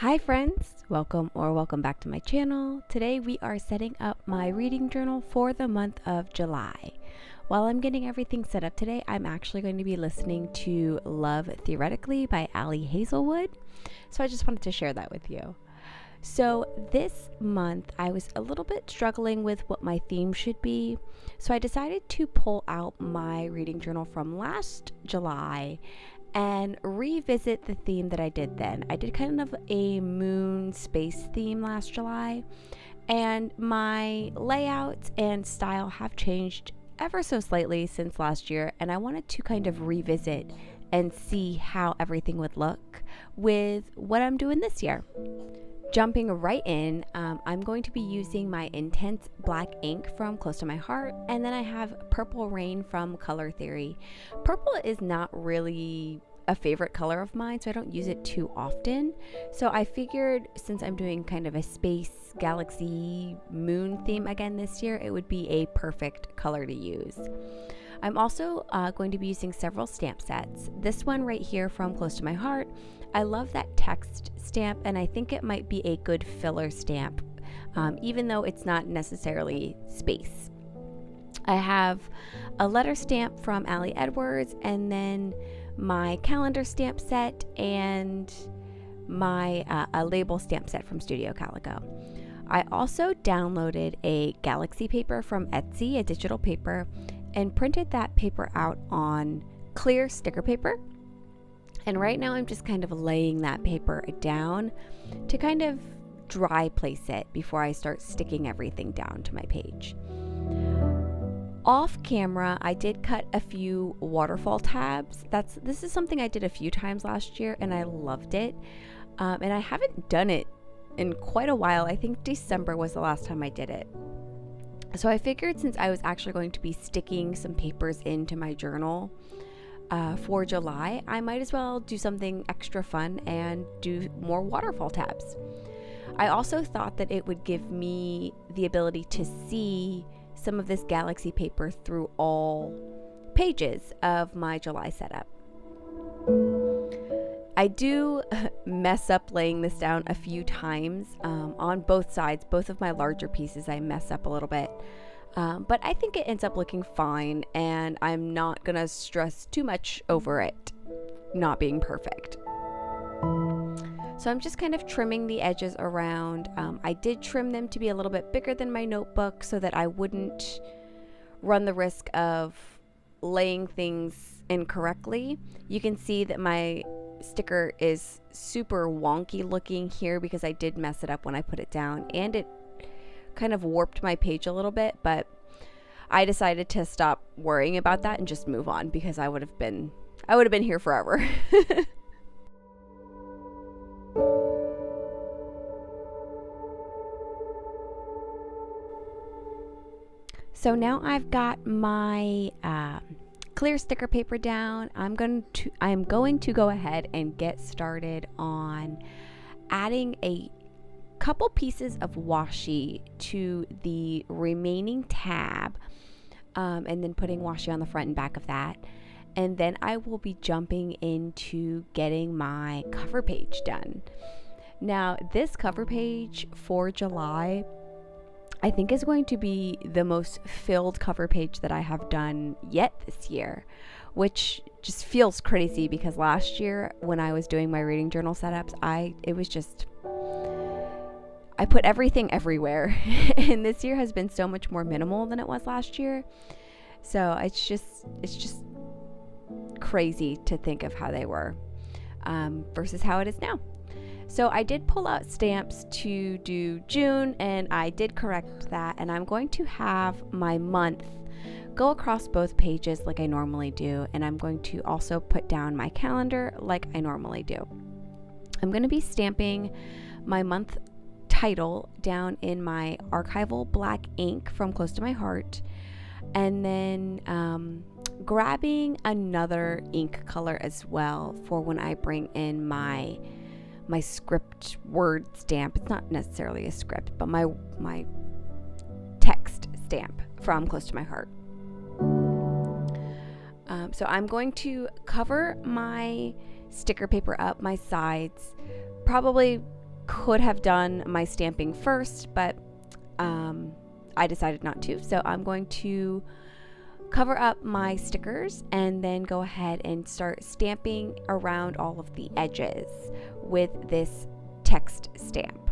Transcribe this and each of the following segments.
Hi friends, welcome back to my channel. Today we are setting up my reading journal for the month of July. While I'm getting everything set up today, I'm actually going to be listening to Love Theoretically by Ali Hazelwood. So I just wanted to share that with you. So this month I was a little bit struggling with what my theme should be. So I decided to pull out my reading journal from last July and revisit the theme that I did then. I did kind of a moon space theme last July, and my layouts and style have changed ever so slightly since last year, and I wanted to kind of revisit and see how everything would look with what I'm doing this year. Jumping right in, I'm going to be using my intense black ink from Close to My Heart, and then I have Purple Rain from Color Theory. Purple is not really a favorite color of mine, so I don't use it too often. So I figured since I'm doing kind of a space, galaxy, moon theme again this year, it would be a perfect color to use. I'm also going to be using several stamp sets. This one right here from Close to My Heart, I love that text stamp, and I think it might be a good filler stamp, even though it's not necessarily space. I have a letter stamp from Ali Edwards, and then my calendar stamp set, and my a label stamp set from Studio Calico. I also downloaded a galaxy paper from Etsy, a digital paper, and printed that paper out on clear sticker paper. And right now I'm just kind of laying that paper down to kind of dry place it before I start sticking everything down to my page. Off camera, I did cut a few waterfall tabs. This is something I did a few times last year and I loved it. And I haven't done it in quite a while. I think December was the last time I did it. So I figured since I was actually going to be sticking some papers into my journal for July, I might as well do something extra fun and do more waterfall tabs. I also thought that it would give me the ability to see some of this galaxy paper through all pages of my July setup. I do mess up laying this down a few times on both sides. Both of my larger pieces I mess up a little bit. But I think it ends up looking fine, and I'm not gonna stress too much over it not being perfect. So I'm just kind of trimming the edges around. I did trim them to be a little bit bigger than my notebook so that I wouldn't run the risk of laying things incorrectly. You can see that my sticker is super wonky looking here because I did mess it up when I put it down, and it kind of warped my page a little bit, but I decided to stop worrying about that and just move on because I would have been here forever. So now I've got my clear sticker paper down. I'm going to go ahead and get started on adding a couple pieces of washi to the remaining tab, and then putting washi on the front and back of that. And then I will be jumping into getting my cover page done. Now, this cover page for July, I think is going to be the most filled cover page that I have done yet this year, which just feels crazy because last year when I was doing my reading journal setups, I put everything everywhere, and this year has been so much more minimal than it was last year. So it's just crazy to think of how they were versus how it is now. So I did pull out stamps to do June, and I did correct that, and I'm going to have my month go across both pages like I normally do, and I'm going to also put down my calendar like I normally do. I'm going to be stamping my month title down in my archival black ink from Close to My Heart, and then grabbing another ink color as well for when I bring in my script word stamp. It's not necessarily a script, but my text stamp from Close to My Heart. So I'm going to cover my sticker paper up my sides, probably could have done my stamping first, but I decided not to. So I'm going to cover up my stickers and then go ahead and start stamping around all of the edges with this text stamp.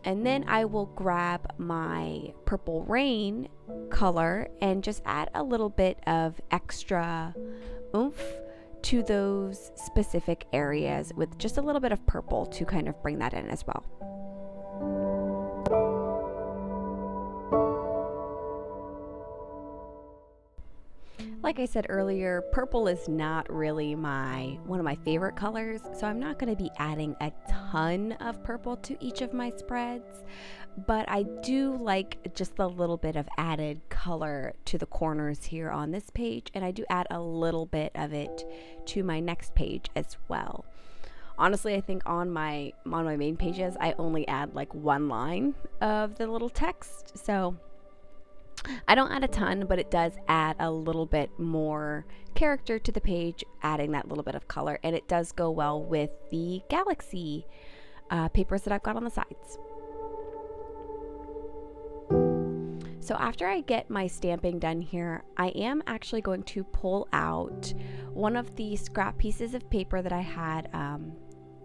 And then I will grab my Purple Rain color and just add a little bit of extra oomph to those specific areas with just a little bit of purple to kind of bring that in as well. Like I said earlier, purple is not really one of my favorite colors, so I'm not going to be adding a ton of purple to each of my spreads, but I do like just a little bit of added color to the corners here on this page, and I do add a little bit of it to my next page as well. Honestly, I think on my main pages, I only add like one line of the little text, so I don't add a ton, but it does add a little bit more character to the page, adding that little bit of color, and it does go well with the Galaxy papers that I've got on the sides. So after I get my stamping done here, I am actually going to pull out one of the scrap pieces of paper that I had,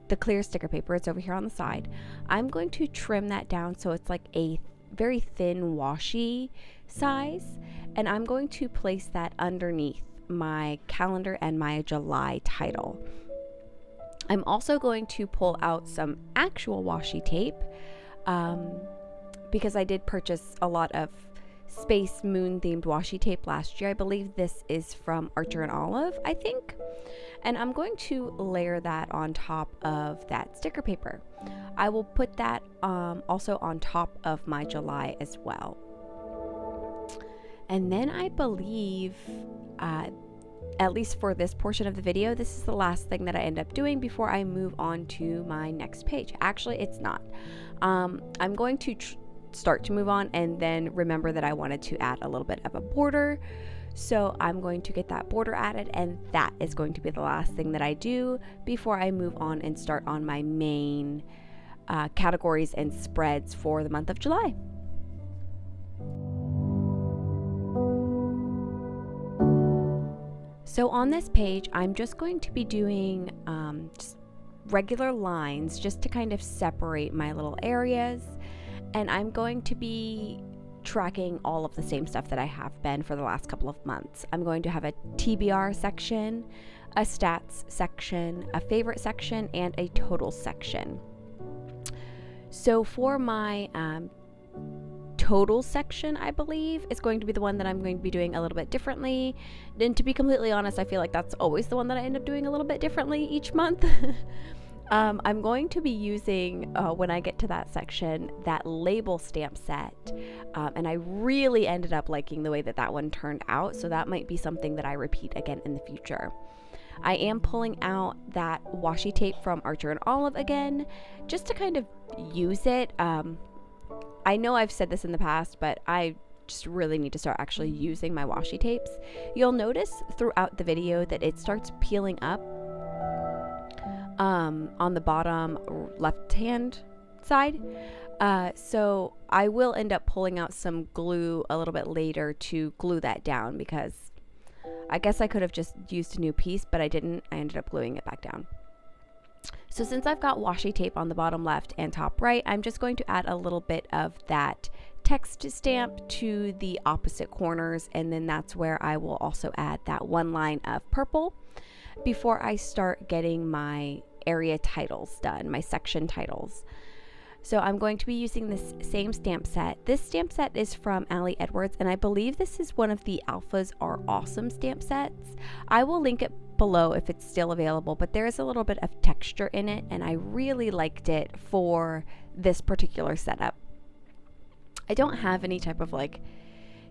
the clear sticker paper. It's over here on the side. I'm going to trim that down so it's like a very thin washi size, and I'm going to place that underneath my calendar and my July title. I'm also going to pull out some actual washi tape because I did purchase a lot of Space Moon themed washi tape last year. I believe this is from Archer and Olive, I think, and I'm going to layer that on top of that sticker paper. I will put that also on top of my July as well. And then I believe, at least for this portion of the video, this is the last thing that I end up doing before I move on to my next page. Actually, it's not. I'm going to start to move on and then remember that I wanted to add a little bit of a border. So I'm going to get that border added, and that is going to be the last thing that I do before I move on and start on my main categories and spreads for the month of July. So on this page, I'm just going to be doing just regular lines just to kind of separate my little areas, and I'm going to be tracking all of the same stuff that I have been for the last couple of months. I'm going to have a TBR section, a stats section, a favorite section, and a total section. So for my total section, I believe, is going to be the one that I'm going to be doing a little bit differently. And to be completely honest, I feel like that's always the one that I end up doing a little bit differently each month. I'm going to be using, when I get to that section, that label stamp set. And I really ended up liking the way that that one turned out. So that might be something that I repeat again in the future. I am pulling out that washi tape from Archer and Olive again, just to kind of use it. I know I've said this in the past, but I just really need to start actually using my washi tapes. You'll notice throughout the video that it starts peeling up on the bottom left hand side. So I will end up pulling out some glue a little bit later to glue that down, because I guess I could have just used a new piece, but I didn't. I ended up gluing it back down. So since I've got washi tape on the bottom left and top right, I'm just going to add a little bit of that text stamp to the opposite corners, and then that's where I will also add that one line of purple before I start getting my area titles done, my section titles. So I'm going to be using this same stamp set. This stamp set is from Ali Edwards, and I believe this is one of the Alphas Are Awesome stamp sets. I will link it below if it's still available, but there is a little bit of texture in it, and I really liked it for this particular setup. I don't have any type of like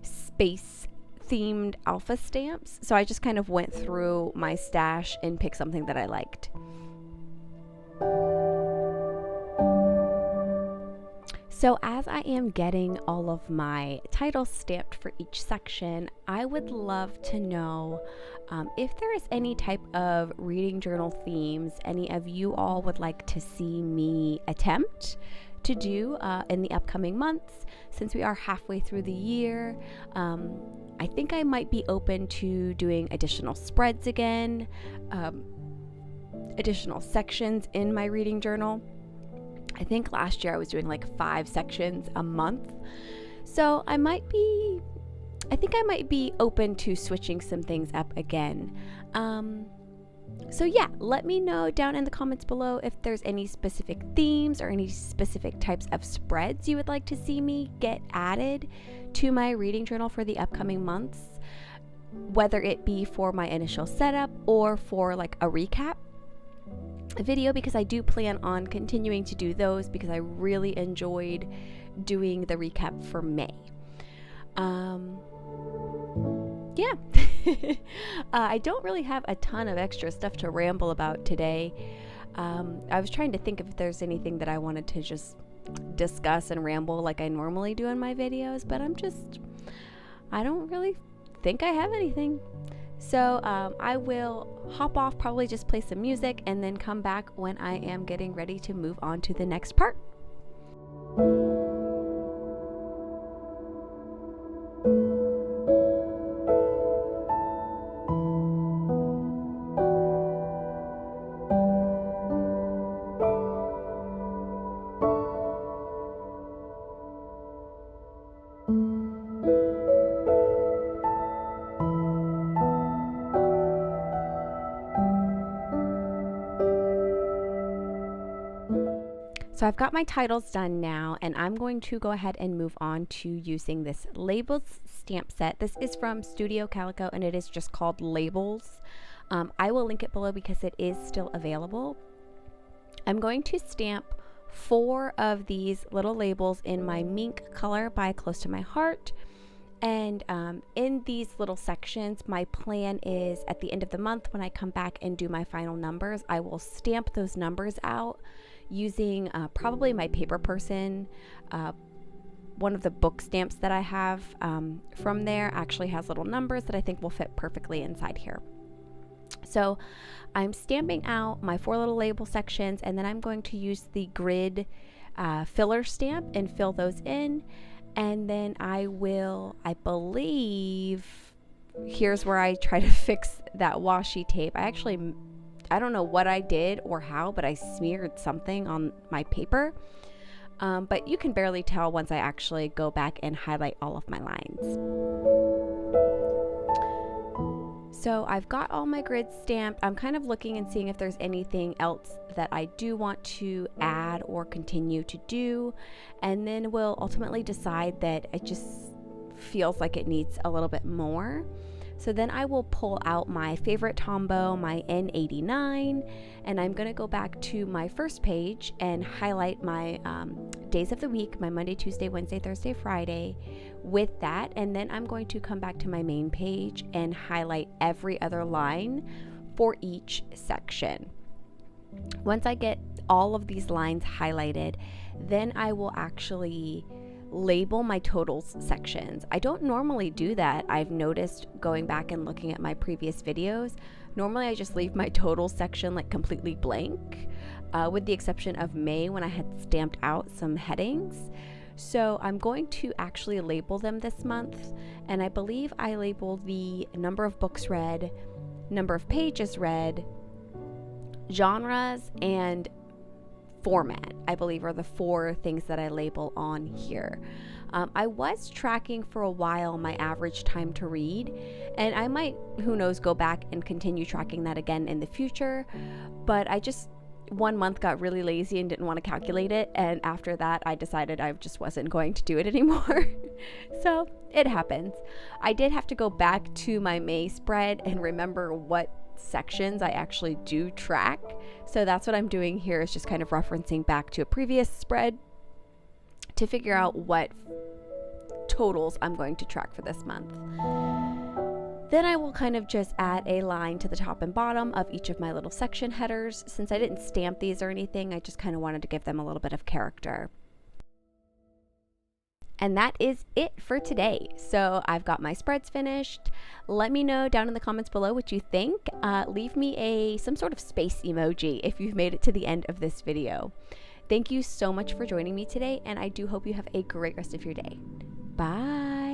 space themed alpha stamps, so I just kind of went through my stash and picked something that I liked. So as I am getting all of my titles stamped for each section, I would love to know if there is any type of reading journal themes any of you all would like to see me attempt to do in the upcoming months. Since we are halfway through the year, I think I might be open to doing additional spreads again, additional sections in my reading journal. I think last year I was doing like 5 sections a month. So I think I might be open to switching some things up again. So yeah, let me know down in the comments below if there's any specific themes or any specific types of spreads you would like to see me get added to my reading journal for the upcoming months, whether it be for my initial setup or for like a recap video, because I do plan on continuing to do those because I really enjoyed doing the recap for May. Yeah. I don't really have a ton of extra stuff to ramble about today. I was trying to think if there's anything that I wanted to just discuss and ramble like I normally do in my videos, but I don't really think I have anything. So I will hop off, probably just play some music, and then come back when I am getting ready to move on to the next part. So I've got my titles done now, and I'm going to go ahead and move on to using this labels stamp set. This is from Studio Calico, and it is just called Labels. I will link it below because it is still available. I'm going to stamp 4 of these little labels in my mink color by Close to My Heart. And in these little sections, my plan is at the end of the month, when I come back and do my final numbers, I will stamp those numbers out using probably my paper person. One of the book stamps that I have from there actually has little numbers that I think will fit perfectly inside here. So I'm stamping out my 4 little label sections, and then I'm going to use the grid filler stamp and fill those in. And then I believe, here's where I try to fix that washi tape. I don't know what I did or how, but I smeared something on my paper. But you can barely tell once I actually go back and highlight all of my lines. So I've got all my grids stamped. I'm kind of looking and seeing if there's anything else that I do want to add or continue to do. And then we'll ultimately decide that it just feels like it needs a little bit more. So then I will pull out my favorite Tombow, my N89, and I'm going to go back to my first page and highlight my days of the week, my Monday, Tuesday, Wednesday, Thursday, Friday with that. And then I'm going to come back to my main page and highlight every other line for each section. Once I get all of these lines highlighted, then I will actually label my totals sections. I don't normally do that. I've noticed going back and looking at my previous videos. Normally I just leave my totals section like completely blank, with the exception of May when I had stamped out some headings. So I'm going to actually label them this month, and I believe I labeled the number of books read, number of pages read, genres, and format, I believe, are the 4 things that I label on here. I was tracking for a while my average time to read, and I might, who knows, go back and continue tracking that again in the future, but I just one month got really lazy and didn't want to calculate it, and after that I decided I just wasn't going to do it anymore. So it happens. I did have to go back to my May spread and remember what sections I actually do track. So that's what I'm doing here, is just kind of referencing back to a previous spread to figure out what totals I'm going to track for this month. Then I will kind of just add a line to the top and bottom of each of my little section headers. Since I didn't stamp these or anything, I just kind of wanted to give them a little bit of character. And that is it for today. So I've got my spreads finished. Let me know down in the comments below what you think. Leave me some sort of space emoji if you've made it to the end of this video. Thank you so much for joining me today, and I do hope you have a great rest of your day. Bye.